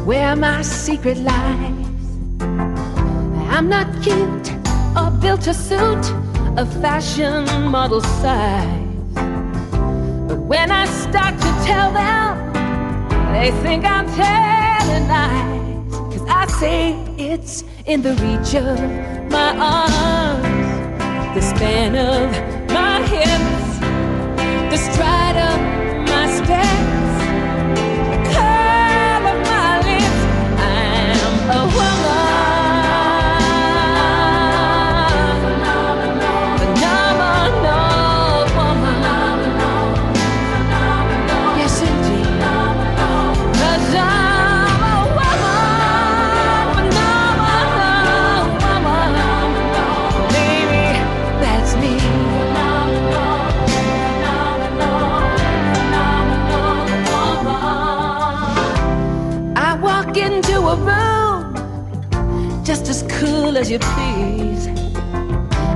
where my secret lies. I'm not cute or built to suit a fashion model size. But when I start to tell them, they think I'm telling lies. 'Cause I say it's in the reach of my arms, the span of my hips, the stride of my steps, the curve of my lips. I'm a woman. A room just as cool as you please,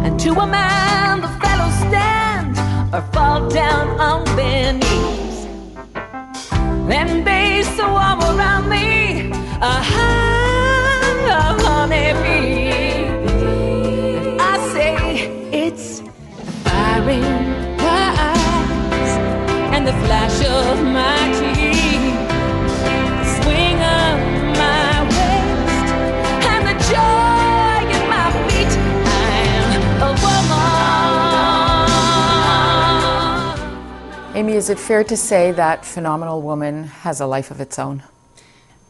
and to a man the fellows stand or fall down on their knees. Then they swarm around me, a honeybee. I say it's the firing eyes and the flash of my teeth, the swing of my waist and the joy in my feet. I'm a woman. Amy, is it fair to say that Phenomenal Woman has a life of its own?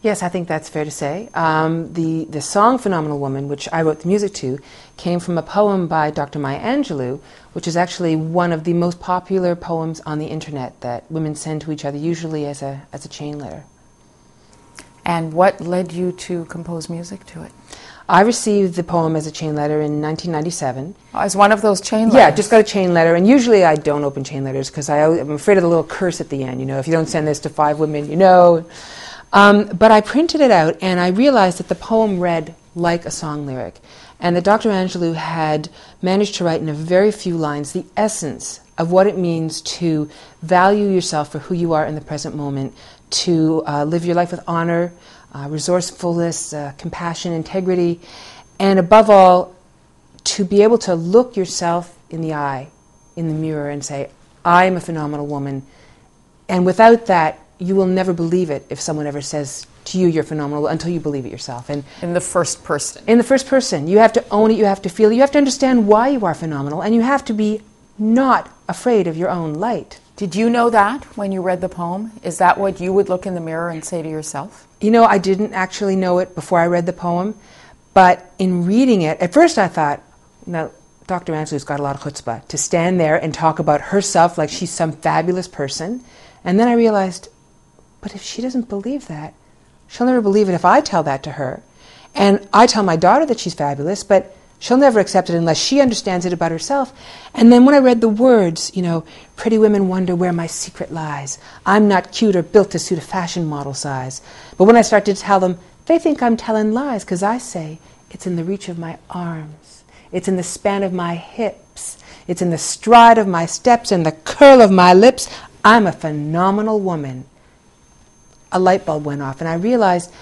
Yes, I think that's fair to say. The song Phenomenal Woman, which I wrote the music to, came from a poem by Dr. Maya Angelou, which is actually one of the most popular poems on the internet that women send to each other, usually as a chain letter. And what led you to compose music to it? I received the poem as a chain letter in 1997. As one of those chain letters? Yeah, just got a chain letter. And usually I don't open chain letters because I'm afraid of the little curse at the end. You know, if you don't send this to 5 women, you know. But I printed it out and I realized that the poem read like a song lyric. And that Dr. Angelou had managed to write in a very few lines the essence of what it means to value yourself for who you are in the present moment, to live your life with honor, resourcefulness, compassion, integrity, and above all, to be able to look yourself in the eye, in the mirror, and say, I am a phenomenal woman. And without that, you will never believe it if someone ever says to you you're phenomenal until you believe it yourself. And in the first person. In the first person. You have to own it, you have to feel it, you have to understand why you are phenomenal, and you have to be not afraid of your own light. Did you know that when you read the poem? Is that what you would look in the mirror and say to yourself? You know, I didn't actually know it before I read the poem, but in reading it, at first I thought, now, Dr. Angelou's got a lot of chutzpah to stand there and talk about herself like she's some fabulous person. And then I realized, but if she doesn't believe that, she'll never believe it if I tell that to her. And I tell my daughter that she's fabulous, but she'll never accept it unless she understands it about herself. And then when I read the words, you know, pretty women wonder where my secret lies. I'm not cute or built to suit a fashion model size. But when I start to tell them, they think I'm telling lies because I say it's in the reach of my arms. It's in the span of my hips. It's in the stride of my steps and the curl of my lips. I'm a phenomenal woman. A light bulb went off and I realized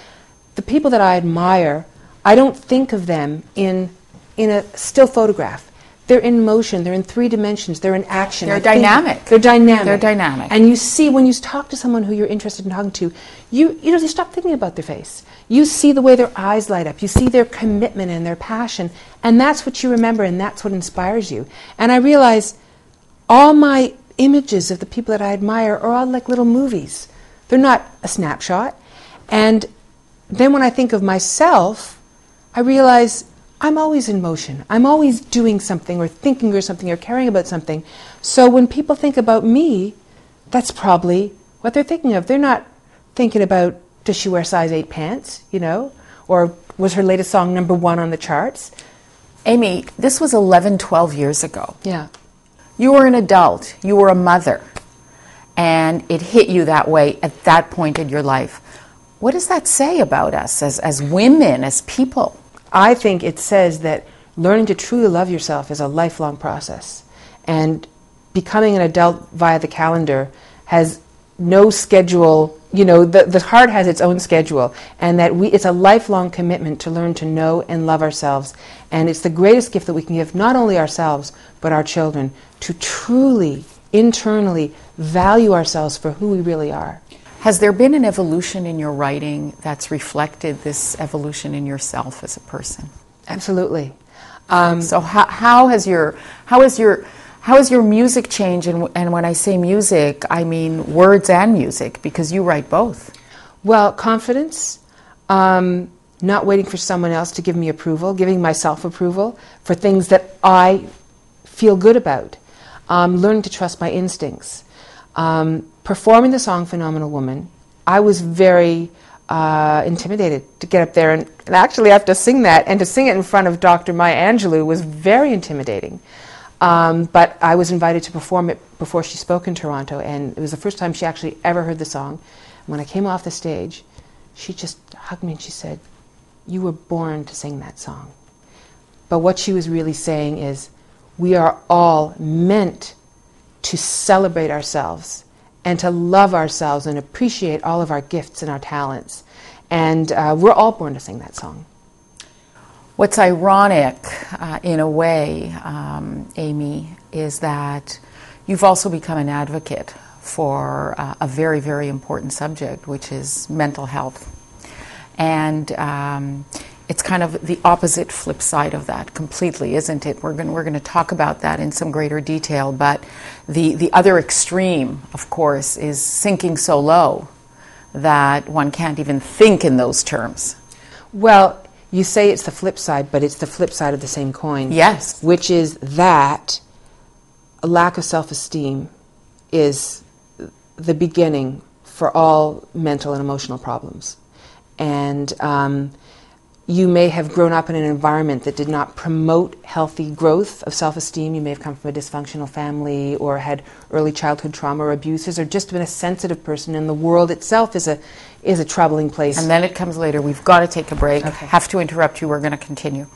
the people that I admire, I don't think of them in a still photograph. They're in motion, they're in 3 dimensions, they're in action. They're dynamic. They're dynamic. They're dynamic. And you see, when you talk to someone who you're interested in talking to, you stop thinking about their face. You see the way their eyes light up, you see their commitment and their passion, and that's what you remember and that's what inspires you. And I realize all my images of the people that I admire are all like little movies. They're not a snapshot. And then when I think of myself, I realize I'm always in motion. I'm always doing something or thinking or something or caring about something. So when people think about me, that's probably what they're thinking of. They're not thinking about, does she wear size 8 pants, you know? Or was her latest song #1 on the charts? Amy, this was 11, 12 years ago. Yeah. You were an adult. You were a mother. And it hit you that way at that point in your life. What does that say about us as women, as people? I think it says that learning to truly love yourself is a lifelong process. And becoming an adult via the calendar has no schedule you know, the heart has its own schedule, and that it's a lifelong commitment to learn to know and love ourselves. And it's the greatest gift that we can give not only ourselves, but our children, to truly, internally value ourselves for who we really are. Has there been an evolution in your writing that's reflected this evolution in yourself as a person? Absolutely. So how has your music changed? And when I say music, I mean words and music, because you write both. Well, confidence, not waiting for someone else to give me approval, giving myself approval for things that I feel good about, learning to trust my instincts. Performing the song Phenomenal Woman, I was very intimidated to get up there and actually have to sing that, and to sing it in front of Dr. Maya Angelou was very intimidating. But I was invited to perform it before she spoke in Toronto, and it was the first time she actually ever heard the song. And when I came off the stage, she just hugged me and she said, "You were born to sing that song." But what she was really saying is, we are all meant to celebrate ourselves and to love ourselves and appreciate all of our gifts and our talents. And we're all born to sing that song. What's ironic, in a way, Amy, is that you've also become an advocate for a very, very important subject, which is mental health. And it's kind of the opposite flip side of that completely, isn't it? We're going to talk about that in some greater detail, but the other extreme, of course, is sinking so low that one can't even think in those terms. Well, you say it's the flip side, but it's the flip side of the same coin. Yes. Which is that a lack of self-esteem is the beginning for all mental and emotional problems. And you may have grown up in an environment that did not promote healthy growth of self-esteem. You may have come from a dysfunctional family, or had early childhood trauma or abuses, or just been a sensitive person, and the world itself is a troubling place. And then it comes later. We've got to take a break. Okay. Have to interrupt you. We're going to continue.